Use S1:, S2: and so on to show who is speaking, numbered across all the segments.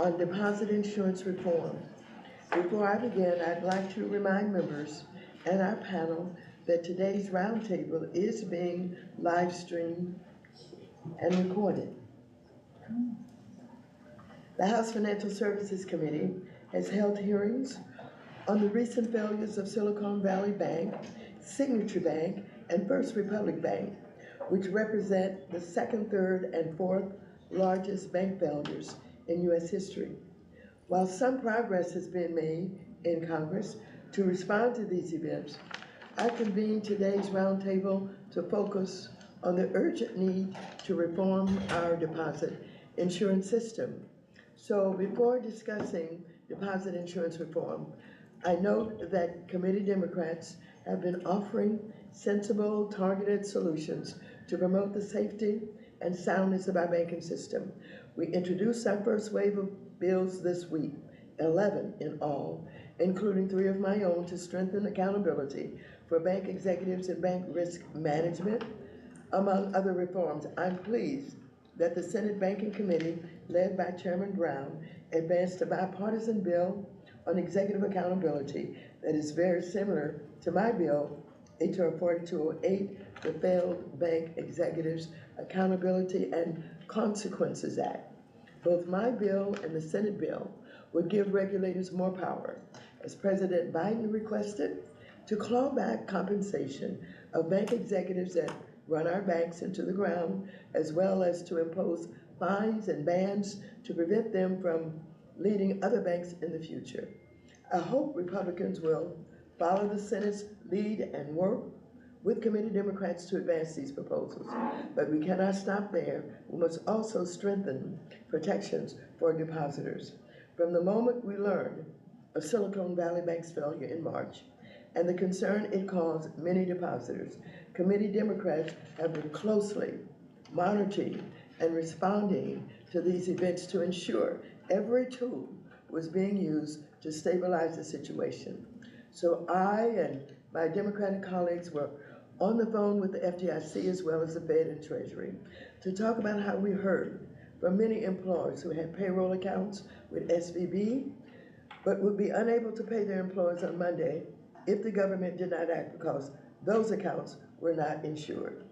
S1: on deposit insurance reform. Before I begin, I'd like to remind members and our panel that today's roundtable is being live streamed and recorded. The House Financial Services Committee has held hearings on the recent failures of Silicon Valley Bank, Signature Bank, and First Republic Bank, which represent the second, third, and fourth largest bank failures in U.S. history. While some progress has been made in Congress to respond to these events, I convened today's roundtable to focus on the urgent need to reform our deposit insurance system. So before discussing deposit insurance reform, I note that committee Democrats have been offering sensible, targeted solutions to promote the safety and soundness of our banking system. We introduced our first wave of bills this week, 11 in all, including 3 of my own to strengthen accountability for bank executives and bank risk management, among other reforms. I'm pleased that the Senate Banking Committee, led by Chairman Brown, advanced a bipartisan bill on executive accountability that is very similar to my bill, H.R. 4208, the Failed Bank Executives Accountability and Consequences Act. Both my bill and the Senate bill would give regulators more power, as President Biden requested, to claw back compensation of bank executives that run our banks into the ground, as well as to impose fines and bans to prevent them from leading other banks in the future. I hope Republicans will follow the Senate's lead and work with committee Democrats to advance these proposals. But we cannot stop there. We must also strengthen protections for depositors. From the moment we learned of Silicon Valley Bank's failure in March and the concern it caused many depositors, committee Democrats have been closely monitoring and responding to these events to ensure every tool was being used to stabilize the situation. So I and my Democratic colleagues were on the phone with the FDIC as well as the Fed and Treasury to talk about how we heard from many employers who had payroll accounts with SVB but would be unable to pay their employees on Monday if the government did not act because those accounts were not insured.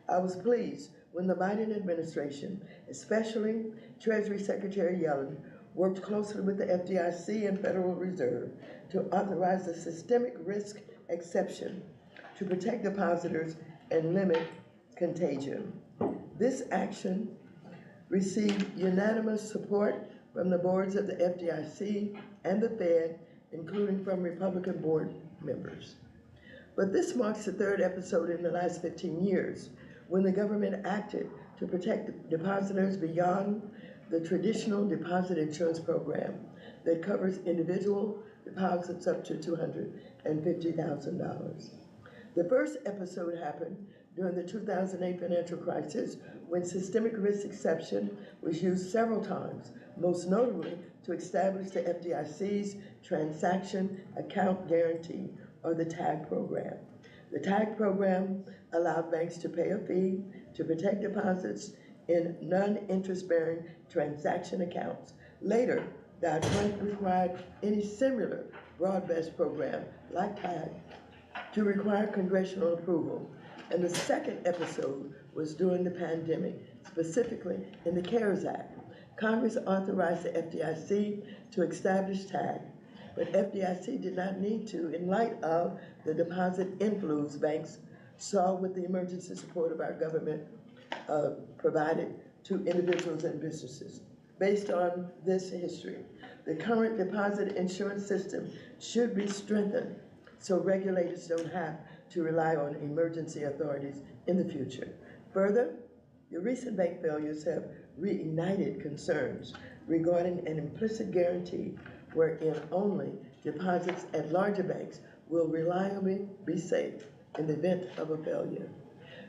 S1: I was pleased when the Biden administration, especially Treasury Secretary Elam, worked closely with the FDIC and Federal Reserve to authorize a systemic risk exception to protect depositors and limit contagion. This action received unanimous support from the boards of the FDIC and the Fed, including from Republican board members. But this marks the third episode in the last 15 years when the government acted to protect depositors beyond the traditional deposit insurance program that covers individual deposits up to $250,000. The first episode happened during the 2008 financial crisis when systemic risk exception was used several times, most notably to establish the FDIC's Transaction Account Guarantee, or the TAG program. The TAG program allowed banks to pay a fee to protect deposits in non-interest-bearing transaction accounts. Later, Dodd-Frank required any similar broad-based program like TAG to require congressional approval. And the second episode was during the pandemic, specifically in the CARES Act. Congress authorized the FDIC to establish TAG, but FDIC did not need to in light of the deposit inflows banks saw with the emergency support of our government provided to individuals and businesses. Based on this history, the current deposit insurance system should be strengthened so regulators don't have to rely on emergency authorities in the future. Further, the recent bank failures have reignited concerns regarding an implicit guarantee wherein only deposits at larger banks will reliably be safe in the event of a failure.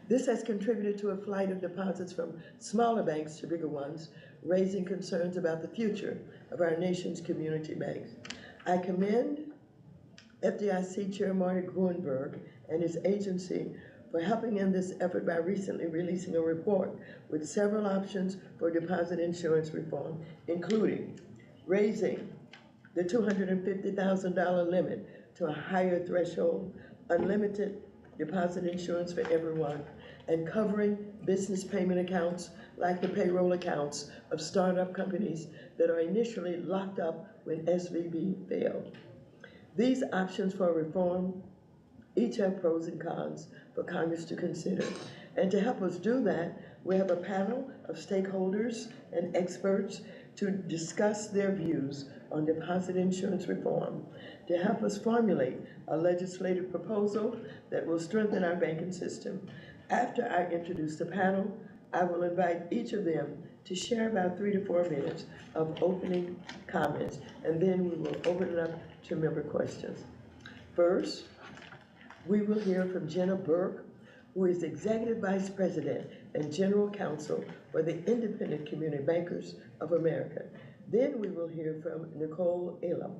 S1: This has contributed to a flight of deposits from smaller banks to bigger ones, raising concerns about the future of our nation's community banks. I commend FDIC Chair Marty Gruenberg and his agency for helping in this effort by recently releasing a report with several options for deposit insurance reform, including raising the $250,000 limit to a higher threshold, unlimited deposit insurance for everyone, and covering business payment accounts like the payroll accounts of startup companies that are initially locked up when SVB failed. These options for reform each have pros and cons for Congress to consider. And to help us do that, we have a panel of stakeholders and experts to discuss their views on deposit insurance reform, to help us formulate a legislative proposal that will strengthen our banking system. After I introduce the panel, I will invite each of them to share about 3 to 4 minutes of opening comments, and then we will open it up to member questions. First, we will hear from Jenna Burke, who is Executive Vice President and General Counsel for the Independent Community Bankers of America. Then we will hear from Nicole, Elam,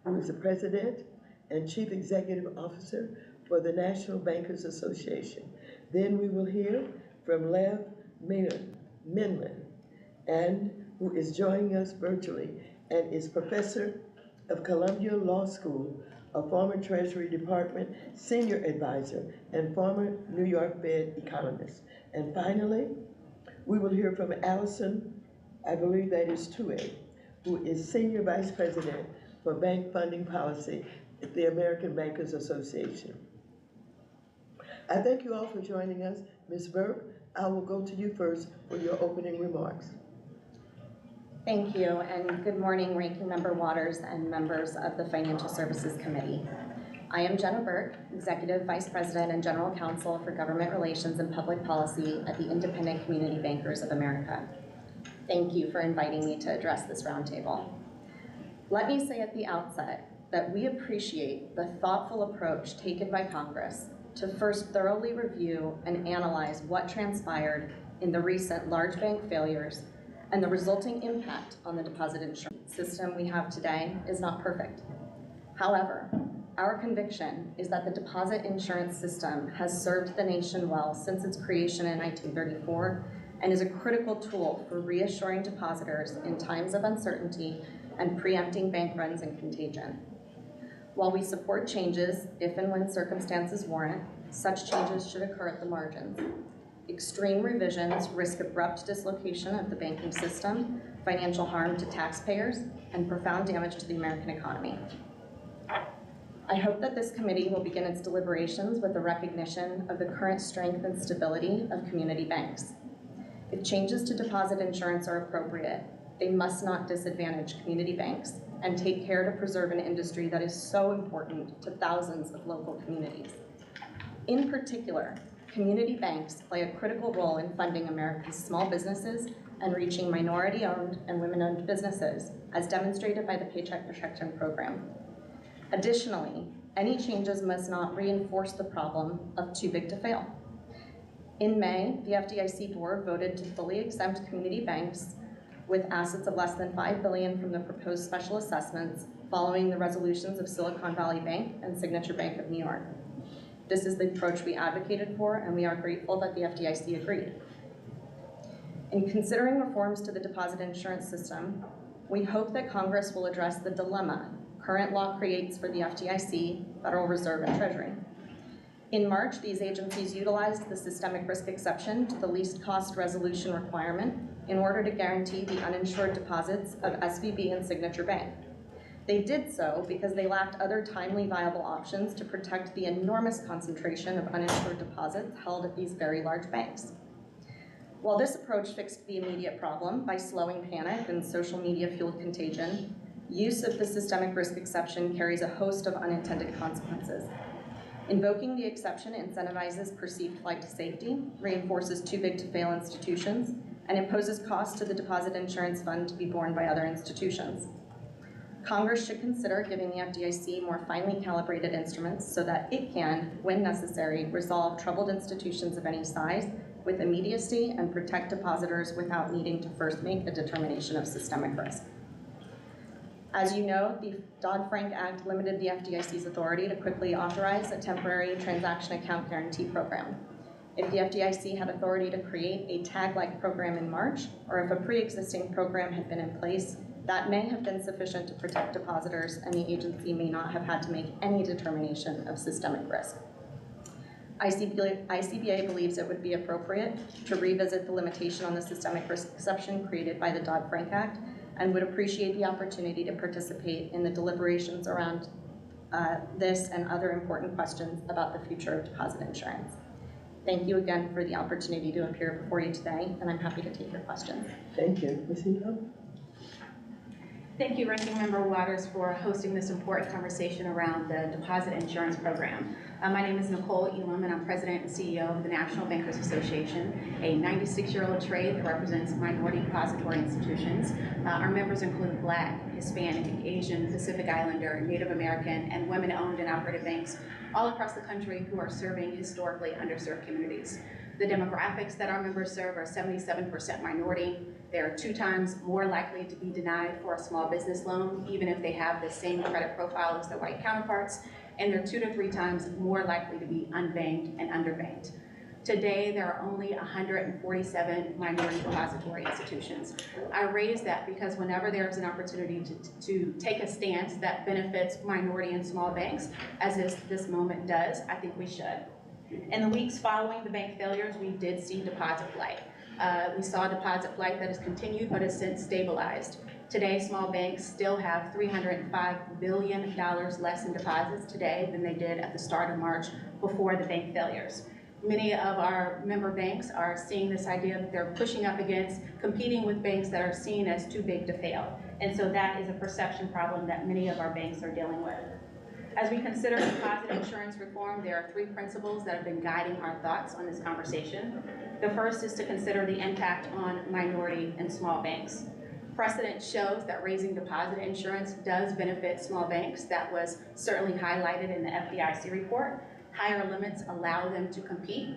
S1: who is the President and Chief Executive Officer for the National Bankers Association. Then we will hear from Lev Menand, and who is joining us virtually and is Professor of Columbia Law School, a former Treasury Department senior advisor, and former New York Fed economist. And finally, we will hear from Alison, I believe that is Touhey, who is Senior Vice President for Bank Funding Policy at the American Bankers Association. I thank you all for joining us. Ms. Burke, I will go to you first for your opening remarks.
S2: Thank you, and good morning, Ranking Member Waters and members of the Financial Services Committee. I am Jenna Burke, Executive Vice President and General Counsel for Government Relations and Public Policy at the Independent Community Bankers of America. Thank you for inviting me to address this roundtable. Let me say at the outset that we appreciate the thoughtful approach taken by Congress to first thoroughly review and analyze what transpired in the recent large bank failures, and the resulting impact on the deposit insurance system we have today is not perfect. However, our conviction is that the deposit insurance system has served the nation well since its creation in 1934 and is a critical tool for reassuring depositors in times of uncertainty and preempting bank runs and contagion. While we support changes if and when circumstances warrant, such changes should occur at the margins. Extreme revisions risk abrupt dislocation of the banking system, financial harm to taxpayers, and profound damage to the American economy. I hope that this committee will begin its deliberations with a recognition of the current strength and stability of community banks. If changes to deposit insurance are appropriate, they must not disadvantage community banks and take care to preserve an industry that is so important to thousands of local communities. In particular, community banks play a critical role in funding America's small businesses and reaching minority-owned and women-owned businesses, as demonstrated by the Paycheck Protection Program. Additionally, any changes must not reinforce the problem of too big to fail. In May, the FDIC board voted to fully exempt community banks with assets of less than $5 billion from the proposed special assessments following the resolutions of Silicon Valley Bank and Signature Bank of New York. This is the approach we advocated for, and we are grateful that the FDIC agreed. In considering reforms to the deposit insurance system, we hope that Congress will address the dilemma current law creates for the FDIC, Federal Reserve, and Treasury. In March, these agencies utilized the systemic risk exception to the least cost resolution requirement in order to guarantee the uninsured deposits of SVB and Signature Bank. They did so because they lacked other timely viable options to protect the enormous concentration of uninsured deposits held at these very large banks. While this approach fixed the immediate problem by slowing panic and social media-fueled contagion, use of the systemic risk exception carries a host of unintended consequences. Invoking the exception incentivizes perceived flight to safety, reinforces too big to fail institutions, and imposes costs to the deposit insurance fund to be borne by other institutions. Congress should consider giving the FDIC more finely calibrated instruments so that it can, when necessary, resolve troubled institutions of any size with immediacy and protect depositors without needing to first make a determination of systemic risk. As you know, the Dodd-Frank Act limited the FDIC's authority to quickly authorize a temporary transaction account guarantee program. If the FDIC had authority to create a tag-like program in March, or if a pre-existing program had been in place, That may have been sufficient to protect depositors, and the agency may not have had to make any determination of systemic risk. ICBA believes it would be appropriate to revisit the limitation on the systemic risk exception created by the Dodd-Frank Act, and would appreciate the opportunity to participate in the deliberations around this and other important questions about the future of deposit insurance. Thank you again for the opportunity to appear before you today, and I'm happy to take your questions.
S1: Thank you. Ms. Elam?
S3: Thank you, Ranking Member Waters, for hosting this important conversation around the deposit insurance program. My name is Nicole Elam, and I'm President and CEO of the National Bankers Association, a 96-year-old trade that represents minority depository institutions. Our members include Black, Hispanic, Asian, Pacific Islander, Native American, and women-owned and operated banks all across the country who are serving historically underserved communities. The demographics that our members serve are 77% minority. They are 2 times more likely to be denied for a small business loan, even if they have the same credit profile as their white counterparts, and they're 2 to 3 times more likely to be unbanked and underbanked. Today, there are only 147 minority depository institutions. I raise that because whenever there's an opportunity to take a stance that benefits minority and small banks, as this moment does, I think we should. In the weeks following the bank failures, we did see deposit flight. We saw deposit flight that has continued but has since stabilized. Today, small banks still have $305 billion less in deposits today than they did at the start of March before the bank failures. Many of our member banks are seeing this idea that they're pushing up against competing with banks that are seen as too big to fail. And so that is a perception problem that many of our banks are dealing with. As we consider deposit insurance reform, there are 3 principles that have been guiding our thoughts on this conversation. The first is to consider the impact on minority and small banks. Precedent shows that raising deposit insurance does benefit small banks. That was certainly highlighted in the FDIC report. Higher limits allow them to compete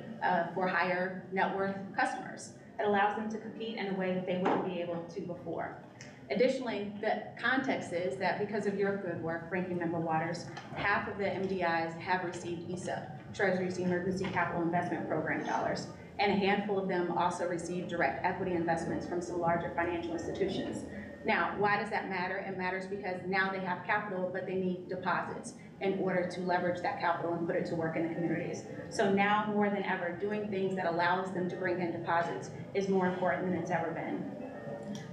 S3: for higher net worth customers. It allows them to compete in a way that they wouldn't be able to before. Additionally, the context is that because of your good work, Ranking Member Waters, half of the MDIs have received ESA, Treasury's Emergency Capital Investment Program dollars, and a handful of them also received direct equity investments from some larger financial institutions. Now, why does that matter? It matters because now they have capital, but they need deposits in order to leverage that capital and put it to work in the communities. So now more than ever, doing things that allows them to bring in deposits is more important than it's ever been.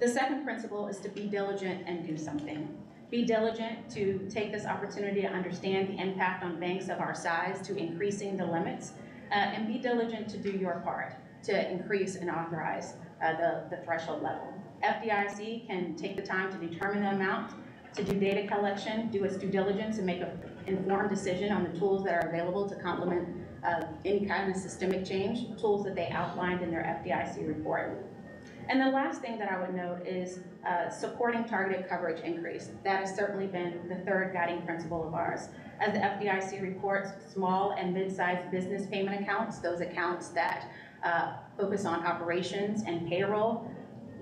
S3: The second principle is to be diligent and do something. Be diligent to take this opportunity to understand the impact on banks of our size to increasing the limits, and be diligent to do your part to increase and authorize the threshold level. FDIC can take the time to determine the amount, to do data collection, do its due diligence, and make an informed decision on the tools that are available to complement any kind of systemic change, tools that they outlined in their FDIC report. And the last thing that I would note is supporting targeted coverage increase. That has certainly been the third guiding principle of ours. As the FDIC reports, small and mid-sized business payment accounts, those accounts that focus on operations and payroll,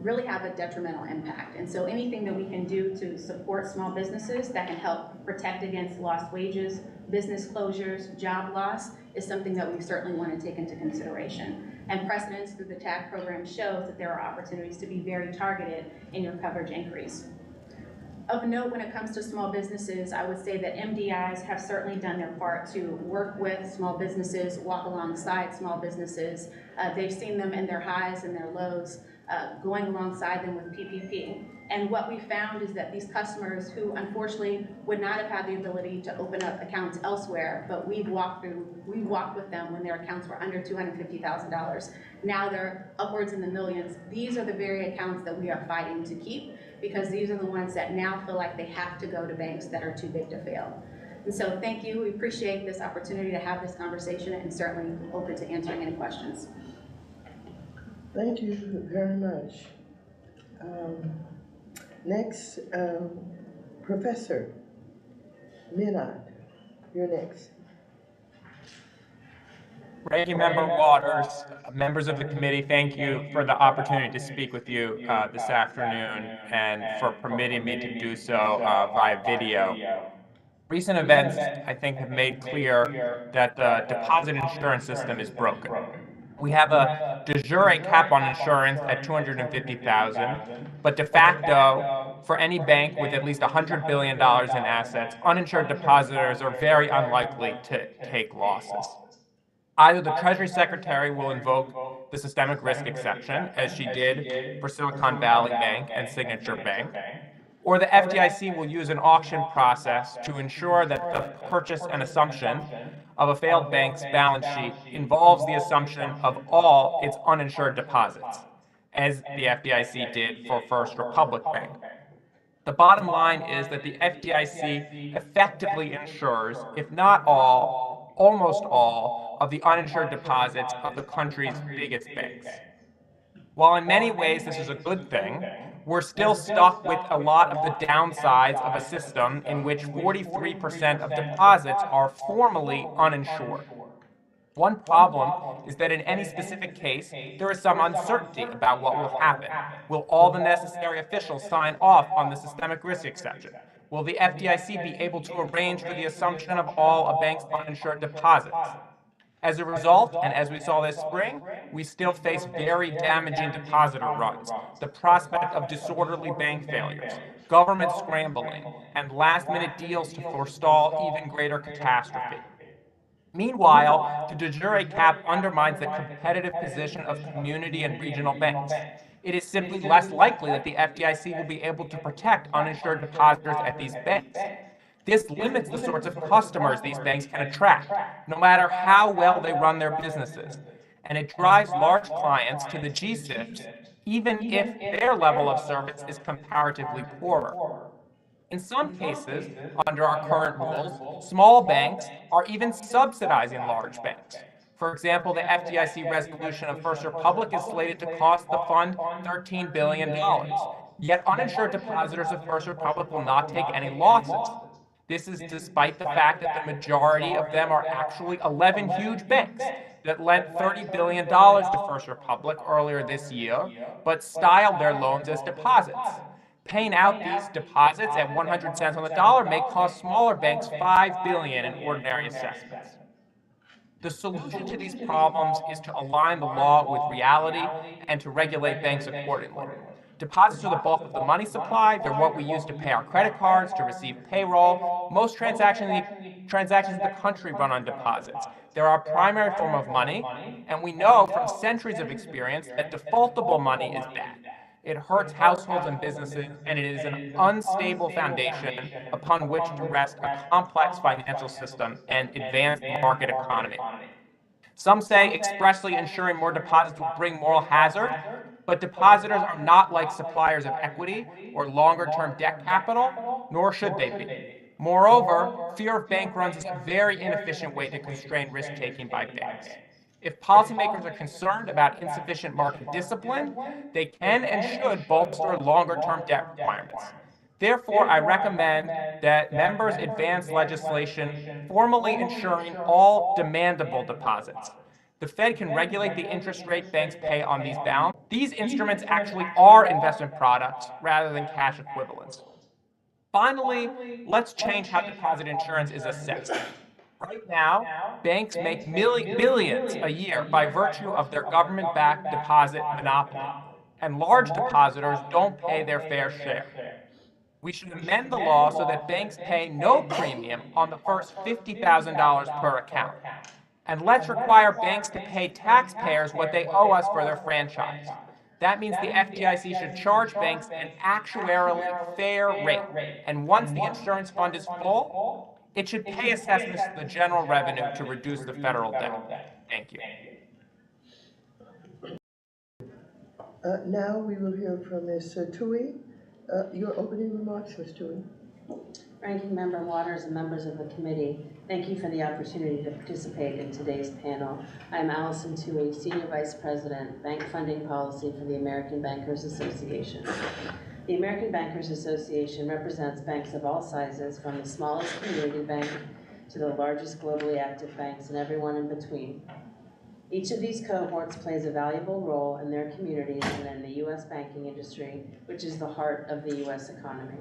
S3: really have a detrimental impact. And so anything that we can do to support small businesses that can help protect against lost wages, business closures, job loss, is something that we certainly want to take into consideration. And precedents through the TAG program shows that there are opportunities to be very targeted in your coverage increase. Of note, when it comes to small businesses, I would say that MDIs have certainly done their part to work with small businesses, walk alongside small businesses. They've seen them in their highs and their lows, going alongside them with PPP. And what we found is that these customers who unfortunately would not have had the ability to open up accounts elsewhere, but we've walked with them when their accounts were under $250,000. Now they're upwards in the millions. These are the very accounts that we are fighting to keep, because these are the ones that now feel like they have to go to banks that are too big to fail. And so thank you. We appreciate this opportunity to have this conversation, and certainly open to answering any questions.
S1: Thank you very much. Next, Professor Menand, you're next.
S4: Ranking Member Waters, members of the committee, thank you for the opportunity to speak with you this afternoon and for permitting me to do so via video. Recent events, I think, have made clear that the deposit insurance system is broken. We have a de jure cap on insurance at $250,000, but de facto, For any bank with at least $100 billion in assets, uninsured depositors are very unlikely to take losses. Either the Treasury Secretary will invoke the systemic risk exception, as she did for Silicon Valley Bank and Signature Bank, or the FDIC will use an auction process to ensure that the purchase and assumption of a failed bank's balance sheet involves the assumption of all its uninsured deposits, as the FDIC did for First Republic Bank. The bottom line is that the FDIC effectively insures, if not all, almost all, of the uninsured deposits of the country's biggest banks. While in many ways this is a good thing, we're still stuck with a lot of the downsides of a system in which 43% of deposits are formally uninsured. One problem is that in any specific case, there is some uncertainty about what will happen. Will all the necessary officials sign off on the systemic risk exception? Will the FDIC be able to arrange for the assumption of all a bank's uninsured deposits? As a result, and as we saw this spring, we still face very damaging depositor runs, the prospect of disorderly bank failures, government scrambling, and last-minute deals to forestall even greater catastrophe. Meanwhile, the de jure cap undermines the competitive position of community and regional banks. It is simply less likely that the FDIC will be able to protect uninsured depositors at these banks. This limits the sorts of customers these banks can attract, no matter how well they run their businesses. And it drives large clients to the G-SIBs, even if their level of service is comparatively poorer. In some cases, under our current rules, small banks are even subsidizing large banks. For example, the FDIC resolution of First Republic is slated to cost the fund $13 billion. Yet uninsured depositors of First Republic will not take any losses. This is despite the fact that the majority of them are actually 11 huge banks that lent $30 billion to First Republic earlier this year, but styled their loans as deposits. Paying out these deposits at 100 cents on the dollar may cost smaller banks $5 billion in ordinary assessments. The solution to these problems is to align the law with reality and to regulate banks accordingly. Deposits are the bulk of the money supply. They're what we use to pay our credit cards, to receive payroll. Most transactions in the country run on deposits. They're our primary form of money, and we know from centuries of experience that defaultable money is bad. It hurts households and businesses, and it is an unstable foundation upon which to rest a complex financial system and advanced market economy. Some say expressly ensuring more deposits will bring moral hazard, but depositors are not like suppliers of equity or longer-term debt capital, nor should they be. Moreover, fear of bank runs is a very inefficient way to constrain risk-taking by banks. If policymakers are concerned about insufficient market discipline, they can and should bolster longer-term debt requirements. Therefore, I recommend that members advance legislation formally ensuring all demandable deposits. The Fed can regulate the interest rate banks pay on these balances. These instruments actually are investment products rather than cash equivalents. Finally, let's change how deposit insurance is assessed. Right now, banks make billions a year by virtue of their government-backed deposit monopoly, and large depositors don't pay their fair share. We should amend the law so that banks pay no premium on the first $50,000 per account. And let's require banks to pay taxpayers what they owe us for their franchise. That means the FDIC should charge banks an actuarially fair rate. And once the insurance fund is full, it should pay assessments to the general revenue to reduce the federal debt. Thank you.
S1: Now we will hear from Ms. Touhey. Your opening remarks, Ms. Touhey.
S5: Ranking Member Waters and members of the committee, thank you for the opportunity to participate in today's panel. I'm Alison Touhey, Senior Vice President, Bank Funding Policy for the American Bankers Association. The American Bankers Association represents banks of all sizes, from the smallest community bank to the largest globally active banks and everyone in between. Each of these cohorts plays a valuable role in their communities and in the U.S. banking industry, which is the heart of the U.S. economy.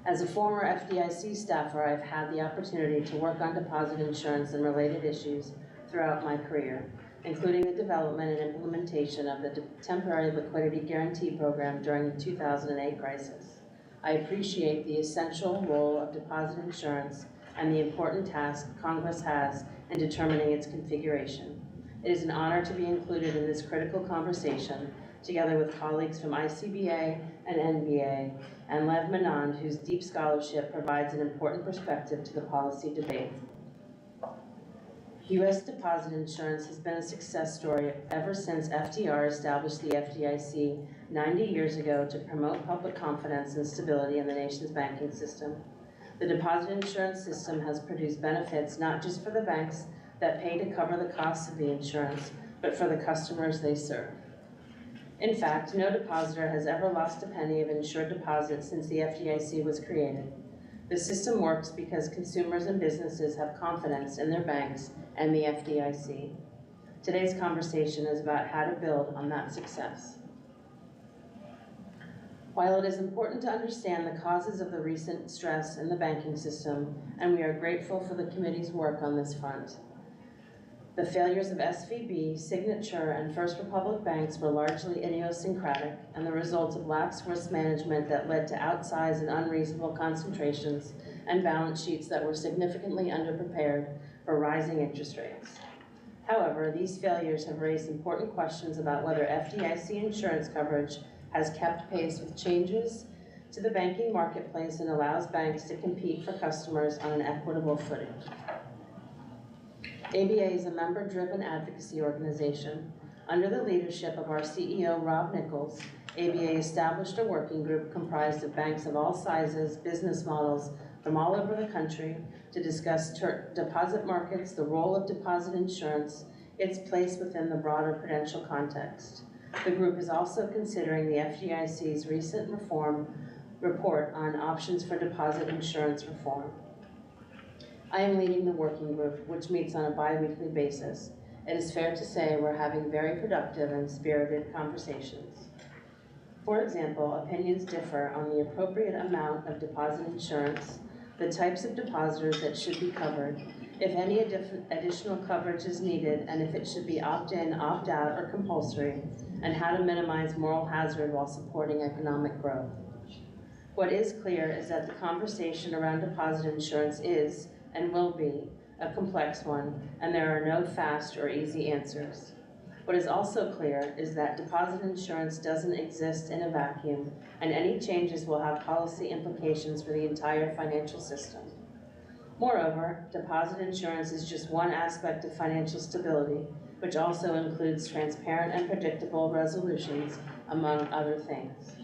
S5: As a former FDIC staffer, I've had the opportunity to work on deposit insurance and related issues throughout my career. including the development and implementation of the temporary liquidity guarantee program during the 2008 crisis. I appreciate the essential role of deposit insurance and the important task Congress has in determining its configuration. It is an honor to be included in this critical conversation, together with colleagues from ICBA and NBA, and Lev Menand, whose deep scholarship provides an important perspective to the policy debate. U.S. deposit insurance has been a success story ever since FDR established the FDIC 90 years ago to promote public confidence and stability in the nation's banking system. The deposit insurance system has produced benefits not just for the banks that pay to cover the costs of the insurance, but for the customers they serve. In fact, no depositor has ever lost a penny of insured deposits since the FDIC was created. The system works because consumers and businesses have confidence in their banks and the FDIC. Today's conversation is about how to build on that success. While it is important to understand the causes of the recent stress in the banking system, and we are grateful for the committee's work on this front, the failures of SVB, Signature, and First Republic banks were largely idiosyncratic and the result of lax risk management that led to outsized and unreasonable concentrations and balance sheets that were significantly underprepared for rising interest rates. However, these failures have raised important questions about whether FDIC insurance coverage has kept pace with changes to the banking marketplace and allows banks to compete for customers on an equitable footing. ABA is a member-driven advocacy organization. Under the leadership of our CEO, Rob Nichols, ABA established a working group comprised of banks of all sizes, business models from all over the country to discuss deposit markets, the role of deposit insurance, its place within the broader prudential context. The group is also considering the FDIC's recent reform report on options for deposit insurance reform. I am leading the working group, which meets on a bi-weekly basis. It is fair to say we're having very productive and spirited conversations. For example, opinions differ on the appropriate amount of deposit insurance, the types of depositors that should be covered, if any additional coverage is needed, and if it should be opt-in, opt-out, or compulsory, and how to minimize moral hazard while supporting economic growth. What is clear is that the conversation around deposit insurance is, and will be, a complex one, and there are no fast or easy answers. What is also clear is that deposit insurance doesn't exist in a vacuum, and any changes will have policy implications for the entire financial system. Moreover, deposit insurance is just one aspect of financial stability, which also includes transparent and predictable resolutions, among other things.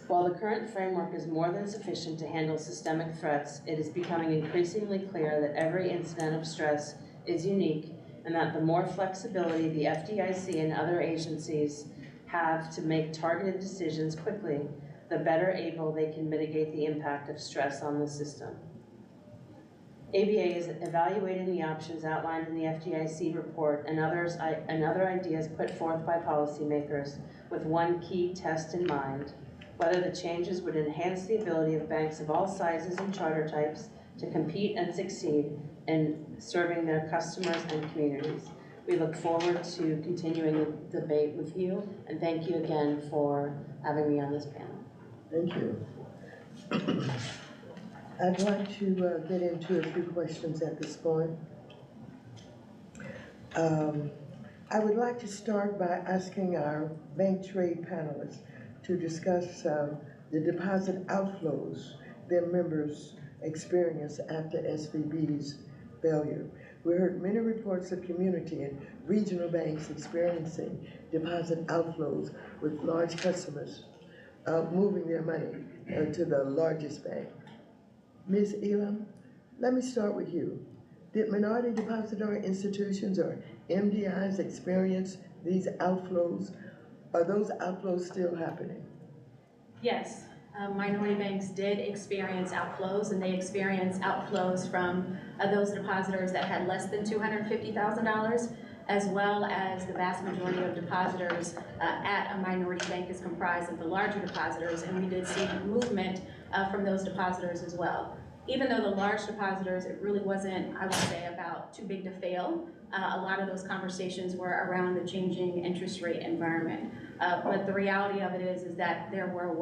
S5: While the current framework is more than sufficient to handle systemic threats, it is becoming increasingly clear that every incident of stress is unique and that the more flexibility the FDIC and other agencies have to make targeted decisions quickly, the better able they can mitigate the impact of stress on the system. ABA is evaluating the options outlined in the FDIC report and other ideas put forth by policymakers with one key test in mind: whether the changes would enhance the ability of banks of all sizes and charter types to compete and succeed in serving their customers and communities. We look forward to continuing the debate with you, and thank you again for having me on this panel.
S1: Thank you. I'd like to get into a few questions at this point. I would like to start by asking our bank trade panelists to discuss the deposit outflows their members experienced after SVB's failure. We heard many reports of community and regional banks experiencing deposit outflows with large customers moving their money to the largest bank. Ms. Elam, let me start with you. Did minority depository institutions or MDIs experience these outflows? Are those outflows still happening?
S3: Yes, minority banks did experience outflows, and they experienced outflows from those depositors that had less than $250,000, as well as the vast majority of depositors at a minority bank is comprised of the larger depositors, and we did see movement from those depositors as well. even though the large depositors, it really wasn't, I would say, about too big to fail. A lot of those conversations were around the changing interest rate environment. But the reality of it is that there was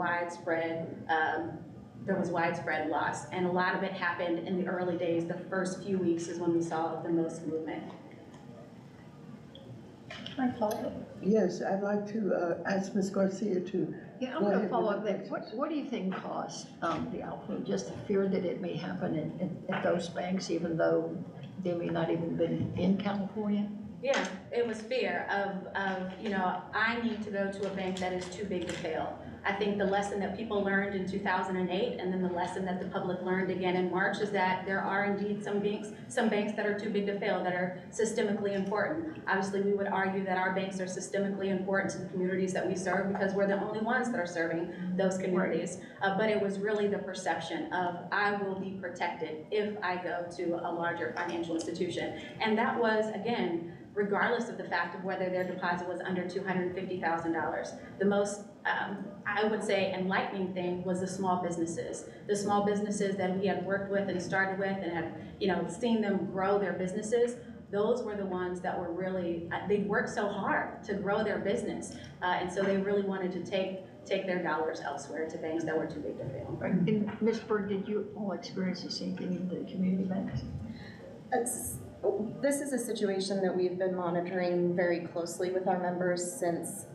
S3: widespread loss, and a lot of it happened in the early days. The first few weeks is when we saw the most movement.
S6: Can I follow up?
S1: Yes, I'd like to ask Ms. Garcia to.
S6: Yeah, I'm
S1: go
S6: going
S1: ahead
S6: to follow
S1: with
S6: up
S1: the
S6: there.
S1: questions.
S6: What do you think caused the outflow? Just the fear that it may happen at those banks, even though they may not even been in California?
S3: Yeah, it was fear of, I need to go to a bank that is too big to fail. I think the lesson that people learned in 2008, and then the lesson that the public learned again in March, is that there are indeed some banks that are too big to fail, that are systemically important. Obviously, we would argue that our banks are systemically important to the communities that we serve because we're the only ones that are serving those communities. But it was really the perception of, I will be protected if I go to a larger financial institution. And that was, again, regardless of the fact of whether their deposit was under $250,000. The most, I would say, enlightening thing was the small businesses. The small businesses that we had worked with and started with and had, seen them grow their businesses. Those were the ones that were really, they worked so hard to grow their business. And so they really wanted to take their dollars elsewhere to banks that were too big to fail.
S6: And Ms. Burke, did you all experience the same thing in the community banks?
S2: This is a situation that we've been monitoring very closely with our members since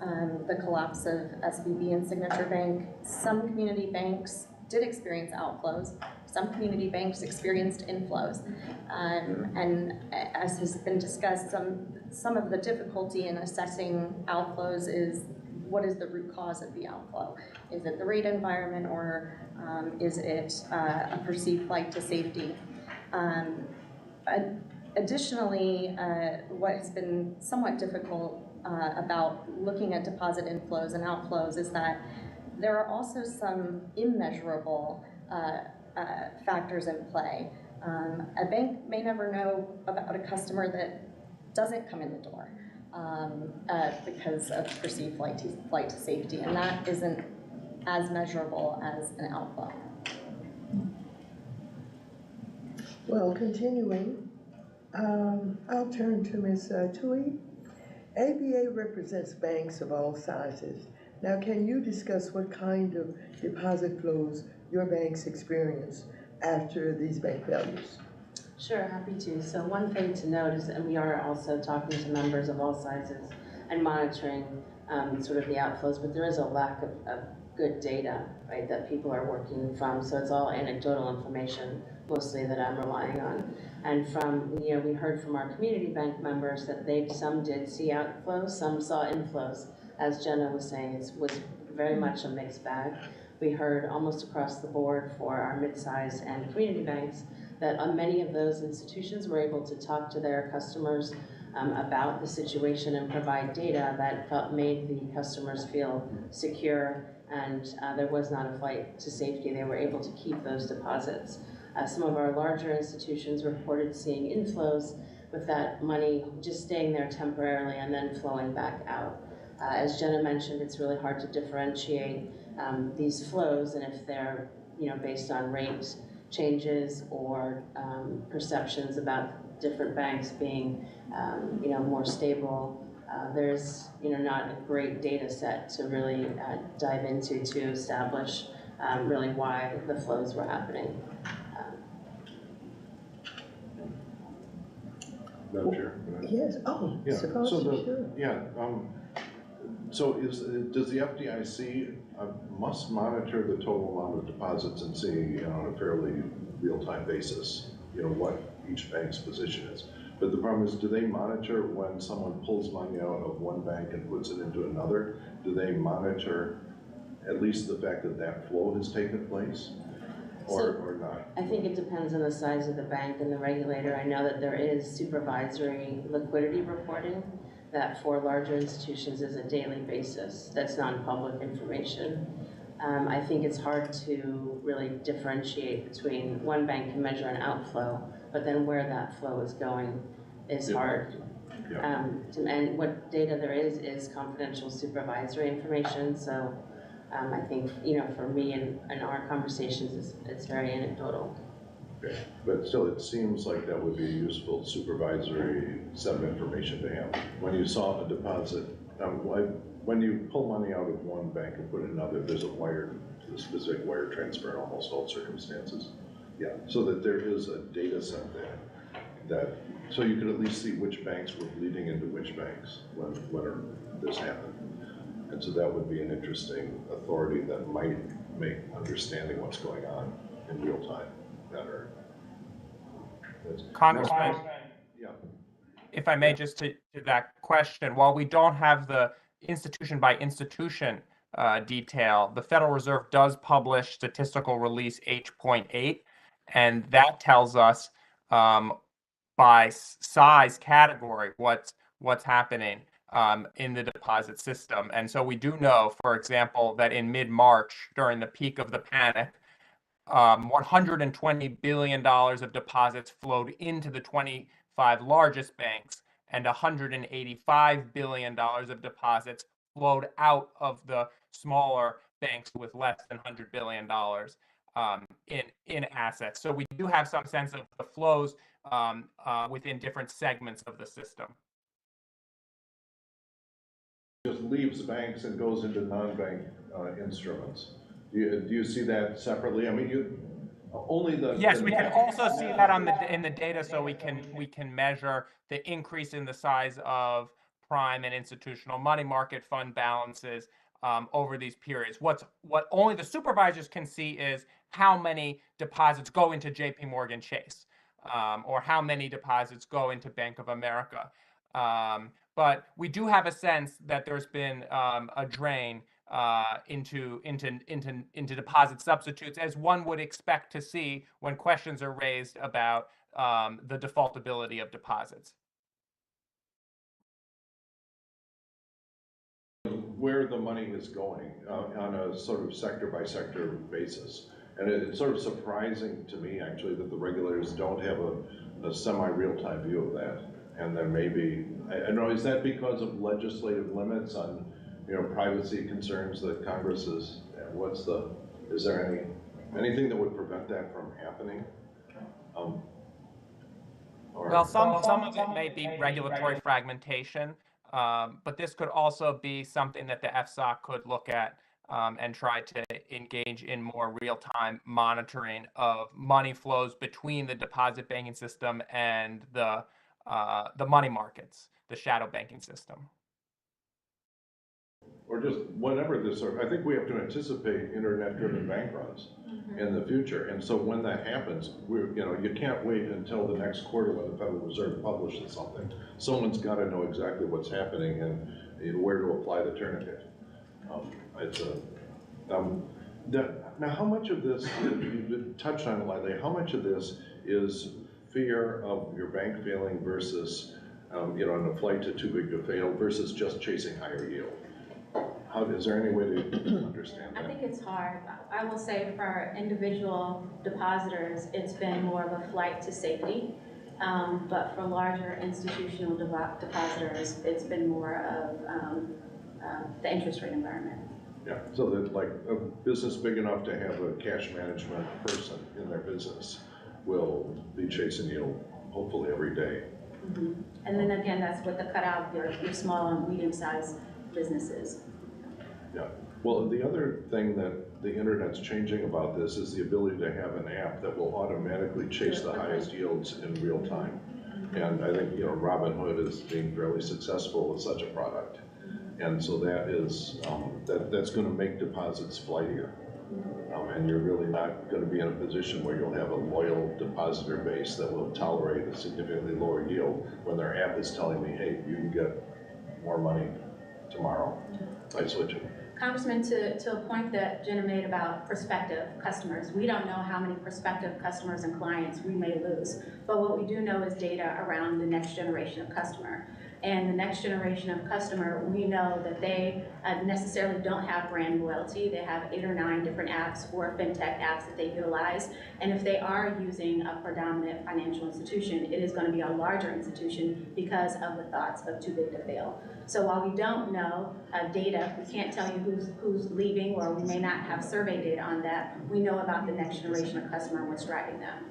S2: the collapse of SVB and Signature Bank. Some community banks did experience outflows. Some community banks experienced inflows. And as has been discussed, some of the difficulty in assessing outflows is what is the root cause of the outflow? Is it the rate environment, or is it a perceived flight to safety? Additionally, what has been somewhat difficult about looking at deposit inflows and outflows is that there are also some immeasurable factors in play. A bank may never know about a customer that doesn't come in the door because of perceived flight to safety, and that isn't as measurable as an outflow.
S1: Well, continuing, I'll turn to Ms. Touhey. ABA represents banks of all sizes. Now, can you discuss what kind of deposit flows your banks experience after these bank failures?
S5: Sure, happy to. So one thing to note is that we are also talking to members of all sizes and monitoring sort of the outflows, but there is a lack of good data, right, that people are working from. So it's all anecdotal information mostly that I'm relying on. And from, we heard from our community bank members that some did see outflows, some saw inflows. As Jenna was saying, it was very much a mixed bag. We heard almost across the board for our mid-size and community banks that many of those institutions were able to talk to their customers about the situation and provide data that made the customers feel secure, and there was not a flight to safety. They were able to keep those deposits. Some of our larger institutions reported seeing inflows with that money just staying there temporarily and then flowing back out. As Jenna mentioned, it's really hard to differentiate these flows, and if they're based on rate changes or perceptions about different banks being more stable. There's not a great data set to really dive into to establish really why the flows were happening.
S7: Madam Chair?
S1: Yes, oh,
S7: Yeah,
S1: suppose
S7: so
S1: you should.
S7: So does the FDIC must monitor the total amount of deposits and see on a fairly real-time basis, what each bank's position is. But the problem is, do they monitor when someone pulls money out of one bank and puts it into another? Do they monitor at least the fact that that flow has taken place? Or not?
S5: I think it depends on the size of the bank and the regulator. I know that there is supervisory liquidity reporting that for larger institutions is a daily basis. That's non-public information. I think it's hard to really differentiate between one bank can measure an outflow, but then where that flow is going is hard.
S7: Yeah.
S5: And what data there is confidential supervisory information. So I think, for me and our conversations, it's very anecdotal.
S7: Okay, but still, it seems like that would be a useful supervisory set of information to have. When you saw a deposit, when you pull money out of one bank and put it in another, there's a specific wire transfer in almost all circumstances. Yeah, so that there is a data set there so you could at least see which banks were bleeding into which banks when this happened. And so that would be an interesting authority that might make understanding what's going on in real time better.
S4: Congressman,
S7: Yeah.
S4: if I may, just to that question, while we don't have the institution by institution detail, the Federal Reserve does publish statistical release H.8, and that tells us by size category what's happening in the deposit system. And so we do know, for example, that in mid-March, during the peak of the panic, $120 billion of deposits flowed into the 25 largest banks, and $185 billion of deposits flowed out of the smaller banks with less than $100 billion in assets. So we do have some sense of the flows within different segments of the system.
S7: Just leaves banks and goes into non-bank instruments. Do you see that separately? I mean, only the
S4: yes, we can also see that in the data, so we can measure the increase in the size of prime and institutional money market fund balances over these periods. What only the supervisors can see is how many deposits go into J.P. Morgan Chase, or how many deposits go into Bank of America. But we do have a sense that there's been a drain into deposit substitutes, as one would expect to see when questions are raised about the defaultability of deposits.
S7: Where the money is going on a sort of sector by sector basis. And it's sort of surprising to me, actually, that the regulators don't have a semi-real-time view of that. And then maybe, I don't know, is that because of legislative limits on, privacy concerns that Congress is, is there anything that would prevent that from happening?
S4: Well, some of it may be regulatory fragmentation, but this could also be something that the FSOC could look at and try to engage in more real-time monitoring of money flows between the deposit banking system and the money markets, the shadow banking system.
S7: Or just whatever this, I think we have to anticipate internet-driven bank runs in the future. And so when that happens, you can't wait until the next quarter when the Federal Reserve publishes something. Someone's got to know exactly what's happening and where to apply the tourniquet. Now, how much of this, you touched on it lightly, how much of this is fear of your bank failing versus, on a flight to too big to fail versus just chasing higher yield? Is there any way to understand that?
S3: I think it's hard. I will say for individual depositors, it's been more of a flight to safety. But for larger institutional depositors, it's been more of the interest rate environment.
S7: Yeah, so that like a business big enough to have a cash management person in their business will be chasing yield hopefully every day.
S3: Mm-hmm. And then again, that's what the cutout of your small and medium-sized businesses.
S7: Yeah, well, the other thing that the internet's changing about this is the ability to have an app that will automatically chase the highest yields in real time. And I think, Robinhood is being fairly successful with such a product. And so that is, that's going to make deposits flightier. And you're really not going to be in a position where you'll have a loyal depositor base that will tolerate a significantly lower yield when their app is telling me, hey, you can get more money tomorrow by switching.
S3: Congressman, to a point that Jenna made about prospective customers, we don't know how many prospective customers and clients we may lose, but what we do know is data around the next generation of customer. And the next generation of customer, we know that they necessarily don't have brand loyalty. They have 8 or 9 different apps or fintech apps that they utilize. And if they are using a predominant financial institution, it is going to be a larger institution because of the thoughts of too big to fail. So while we don't know data, we can't tell you who's leaving, or we may not have survey data on that, we know about the next generation of customer and what's driving them.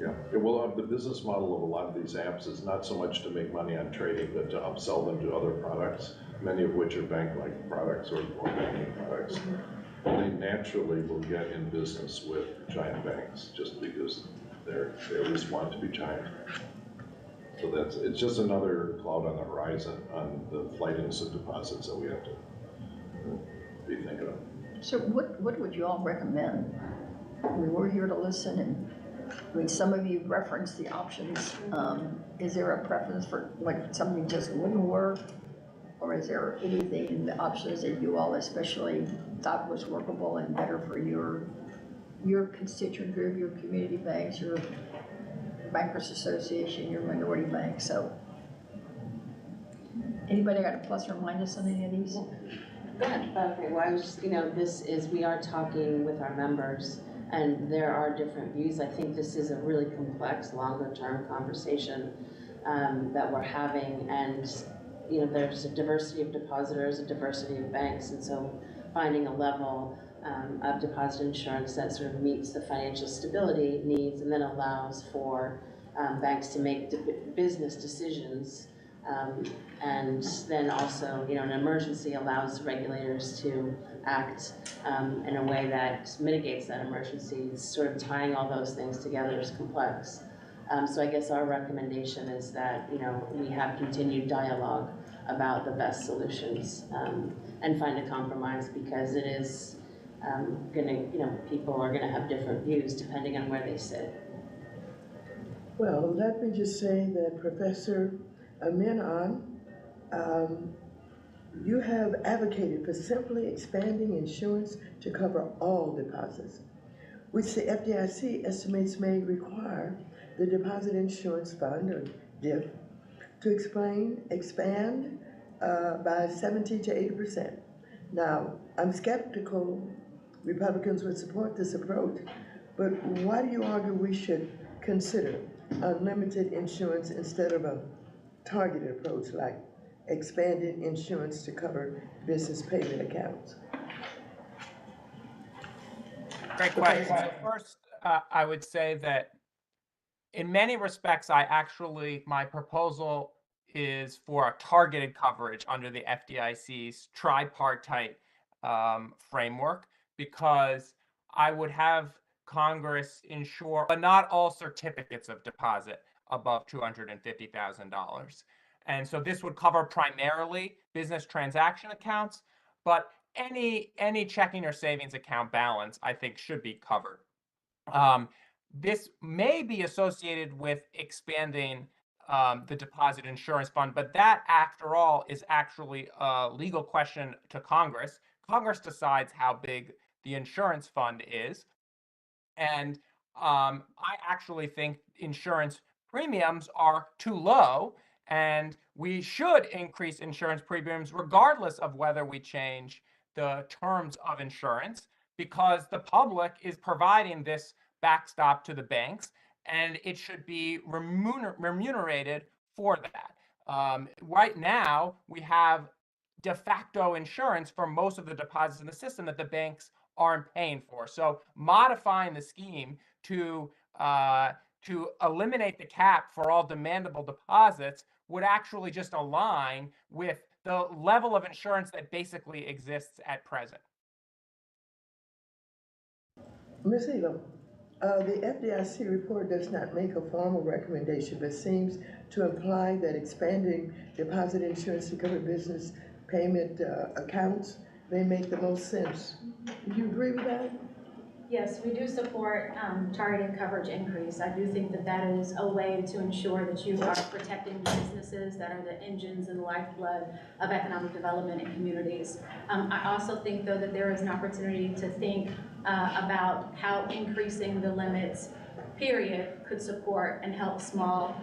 S7: Yeah, well, the business model of a lot of these apps is not so much to make money on trading, but to upsell them to other products, many of which are bank-like products or banking products. They naturally will get in business with giant banks just because they always want to be giant. So it's just another cloud on the horizon on the flightiness of deposits that we have to be thinking of.
S6: So what would you all recommend? We're here to listen, and I mean, some of you referenced the options. Is there a preference for like something just wouldn't work? Or is there anything in the options that you all especially thought was workable and better for your constituent group, your community banks, your bankers association, your minority banks? So anybody got a plus or minus on any of these?
S5: Okay, well, I was just, we are talking with our members, and there are different views. I think this is a really complex, longer-term conversation that we're having, and there's a diversity of depositors, a diversity of banks, and so finding a level of deposit insurance that sort of meets the financial stability needs and then allows for banks to make business decisions. And then also, an emergency allows regulators to act in a way that mitigates that emergency. It's sort of tying all those things together is complex. So I guess our recommendation is that, we have continued dialogue about the best solutions and find a compromise, because it is people are gonna have different views depending on where they sit.
S1: Well, let me just say that Professor Menand, you have advocated for simply expanding insurance to cover all deposits, which the FDIC estimates may require the Deposit Insurance Fund, or DIF, to expand by 70 to 80%. Now, I'm skeptical Republicans would support this approach, but why do you argue we should consider unlimited insurance instead of a targeted approach like expanded insurance to cover business payment accounts?
S4: Great question. So first, I would say that in many respects, my proposal is for a targeted coverage under the FDIC's tripartite framework, because I would have Congress insure, but not all certificates of deposit above $250,000. And so this would cover primarily business transaction accounts, but any checking or savings account balance, I think, should be covered. This may be associated with expanding the Deposit Insurance Fund, but that, after all, is actually a legal question to Congress. Congress decides how big the insurance fund is, and I actually think insurance premiums are too low, and we should increase insurance premiums regardless of whether we change the terms of insurance, because the public is providing this backstop to the banks, and it should be remunerated for that. Right now, we have de facto insurance for most of the deposits in the system that the banks aren't paying for. So modifying the scheme to eliminate the cap for all demandable deposits would actually just align with the level of insurance that basically exists at present.
S1: Ms. Elam, the FDIC report does not make a formal recommendation, but seems to imply that expanding deposit insurance to cover business payment accounts may make the most sense. Do you agree with that?
S3: Yes, we do support targeted coverage increase. I do think that that is a way to ensure that you are protecting businesses that are the engines and lifeblood of economic development in communities. I also think, though, that there is an opportunity to think about how increasing the limits, period, could support and help small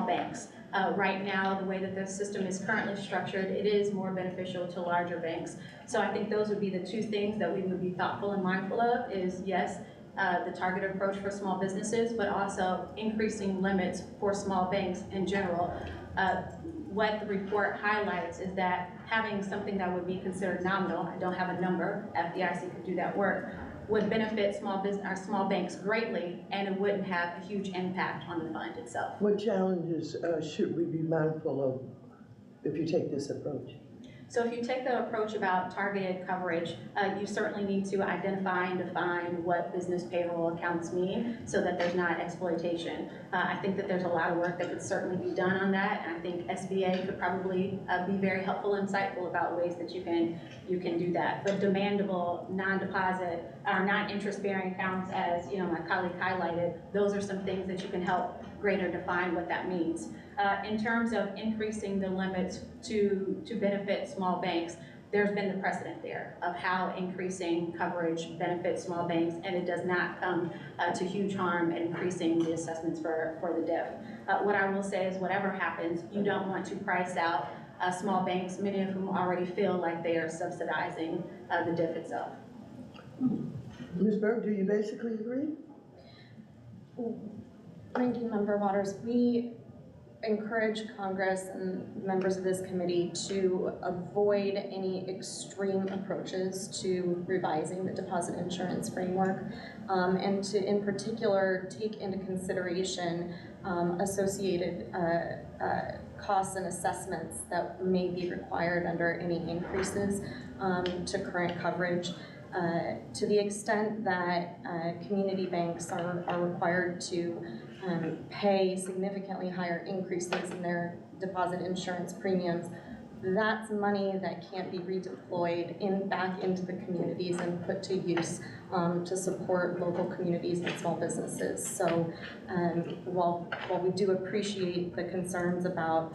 S3: banks. Right now, the way that the system is currently structured, it is more beneficial to larger banks. So I think those would be the two things that we would be thoughtful and mindful of is, yes, the targeted approach for small businesses, but also increasing limits for small banks in general. What the report highlights is that having something that would be considered nominal, I don't have a number, FDIC could do that work, would benefit small banks greatly, and it wouldn't have a huge impact on the fund itself.
S1: What challenges should we be mindful of if you take this approach?
S3: So if you take the approach about targeted coverage, you certainly need to identify and define what business payroll accounts mean so that there's not exploitation. I think that there's a lot of work that could certainly be done on that, and I think SBA could probably be very helpful and insightful about ways that you can do that. But demandable, non-deposit, or non-interest-bearing accounts, as my colleague highlighted, those are some things that you can help greater define what that means. In terms of increasing the limits to benefit small banks, there's been the precedent there of how increasing coverage benefits small banks, and it does not come to huge harm in increasing the assessments for the DIF. What I will say is whatever happens, you don't want to price out small banks, many of whom already feel like they are subsidizing the DIF itself.
S1: Ms. Burke, do you basically agree?
S2: Ranking Member Waters, we encourage Congress and members of this committee to avoid any extreme approaches to revising the deposit insurance framework, and to, in particular, take into consideration associated costs and assessments that may be required under any increases to current coverage. To the extent that community banks are required to pay significantly higher increases in their deposit insurance premiums, that's money that can't be redeployed back into the communities and put to use to support local communities and small businesses. So while we do appreciate the concerns about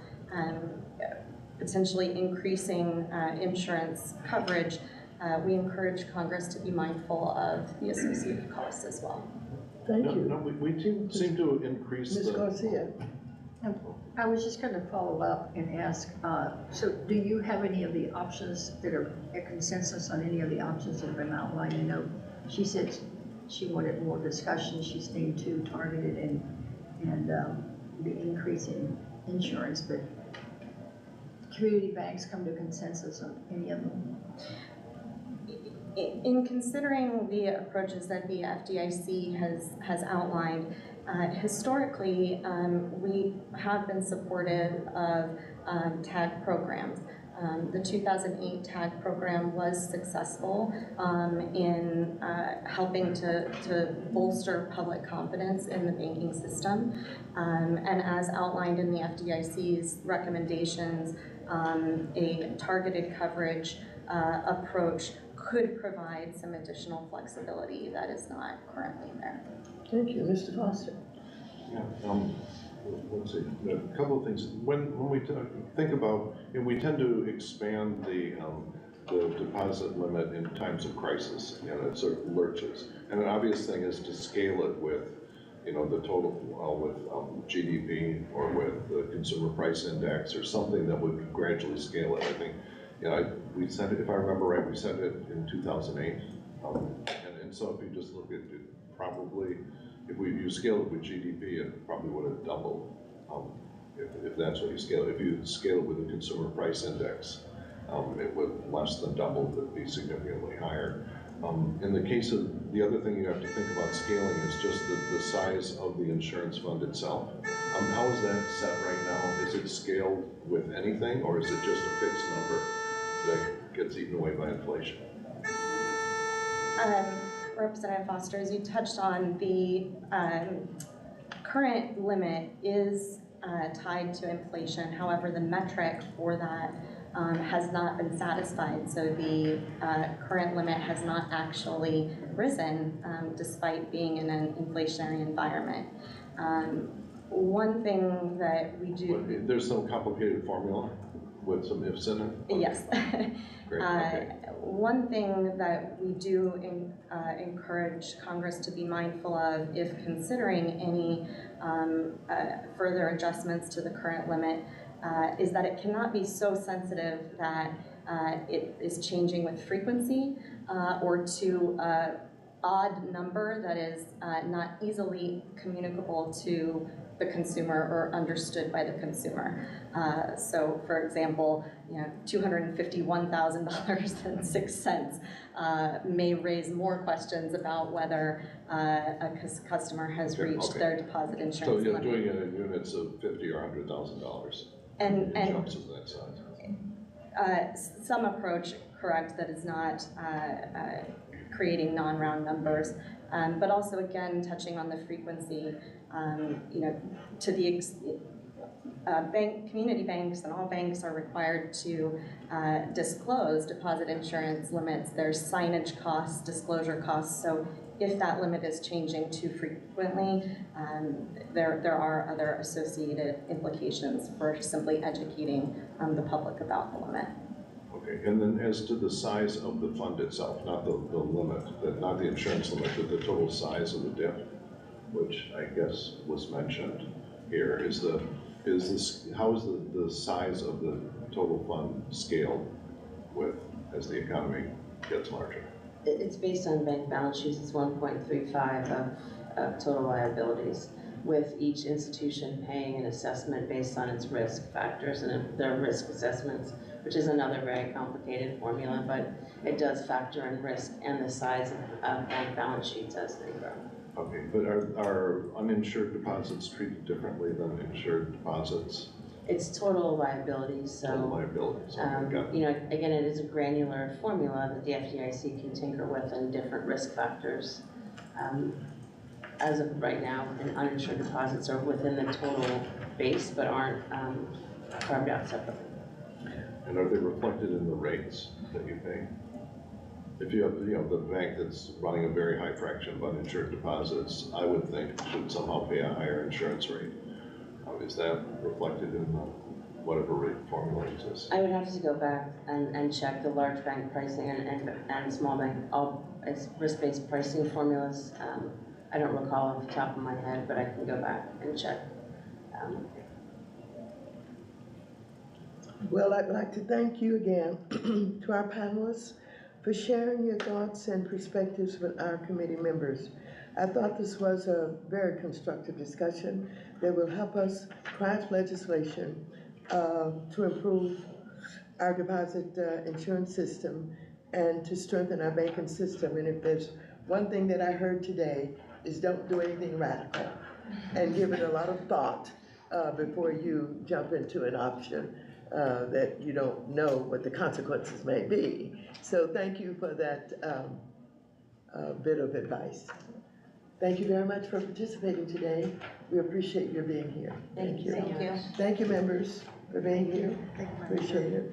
S2: potentially increasing insurance coverage, we encourage Congress to be mindful of the associated costs as well.
S1: Thank you.
S7: No, we seem to increase
S1: Ms.
S7: the.
S1: Garcia.
S6: I was just going to follow up and ask, so do you have any of the options that are a consensus on any of the options that have been outlined? I know she said she wanted more discussion. She's named two, targeted and the increase in insurance, but community banks come to consensus on any of them?
S2: In considering the approaches that the FDIC has outlined, historically, we have been supportive of TAG programs. The 2008 TAG program was successful in helping to bolster public confidence in the banking system. And as outlined in the FDIC's recommendations, a targeted coverage approach could provide some additional flexibility that is not currently there.
S1: Thank you. Mr. Foster.
S7: Yeah, let's see, a couple of things. When we think about, and we tend to expand the deposit limit in times of crisis, it sort of lurches. And an obvious thing is to scale it with, the total, with GDP or with the consumer price index or something that would gradually scale it. I think, we said it, if I remember right, we said it in 2008. And so if you just look at it, probably, if you scale it with GDP, it probably would have doubled, if that's what you scale it. If you scale it with the consumer price index, it would less than double, it would be significantly higher. In the case of, the other thing you have to think about scaling is just the size of the insurance fund itself. How is that set right now? Is it scaled with anything, or is it just a fixed number that gets eaten away by inflation?
S2: Representative Foster, as you touched on, the current limit is tied to inflation. However, the metric for that has not been satisfied. So the current limit has not actually risen despite being in an inflationary environment. One thing that we do...
S7: There's some complicated formula with some ifs in it? Okay.
S2: Yes.
S7: Great, okay.
S2: One thing that we do encourage Congress to be mindful of if considering any further adjustments to the current limit is that it cannot be so sensitive that it is changing with frequency or to odd number that is not easily communicable to the consumer or understood by the consumer. So for example, $251,000.06 may raise more questions about whether a customer has reached their deposit insurance
S7: So you're
S2: limit.
S7: doing it in units of $50,000 or $100,000?
S2: And
S7: Jumps of that size?
S2: some approach, correct, that is not creating non-round numbers, but also again touching on the frequency. To the community banks and all banks are required to disclose deposit insurance limits. There's signage costs, disclosure costs. So if that limit is changing too frequently, there are other associated implications for simply educating the public about the limit.
S7: Okay, and then as to the size of the fund itself, not the limit, not the insurance limit, but the total size of the DIP, which I guess was mentioned here, how is the size of the total fund scaled as the economy gets larger?
S5: It's based on bank balance sheets. It's 1.35 of total liabilities, with each institution paying an assessment based on its risk factors and their risk assessments, which is another very complicated formula, but it does factor in risk and the size of bank balance sheets as they grow.
S7: Okay, but are uninsured deposits treated differently than insured deposits?
S5: It's total liabilities, so.
S7: Total liabilities, okay,
S5: Again, it is a granular formula that the FDIC can tinker with and different risk factors. As of right now, uninsured deposits are within the total base, but aren't carved out separately.
S7: And are they reflected in the rates that you pay? If you have, the bank that's running a very high fraction of uninsured deposits, I would think should somehow pay a higher insurance rate. Is that reflected in whatever rate formula exists?
S5: I would have to go back and check the large bank pricing and small bank, it's risk-based pricing formulas. I don't recall off the top of my head, but I can go back and check.
S1: Well, I'd like to thank you again to our panelists for sharing your thoughts and perspectives with our committee members. I thought this was a very constructive discussion that will help us craft legislation to improve our deposit insurance system and to strengthen our banking system. And if there's one thing that I heard today is don't do anything radical and give it a lot of thought before you jump into an option that you don't know what the consequences may be. So thank you for that bit of advice. Thank you very much for participating today. We appreciate your being here. Thank you.
S2: Thank you.
S1: Thank you, members, for being here. Appreciate it.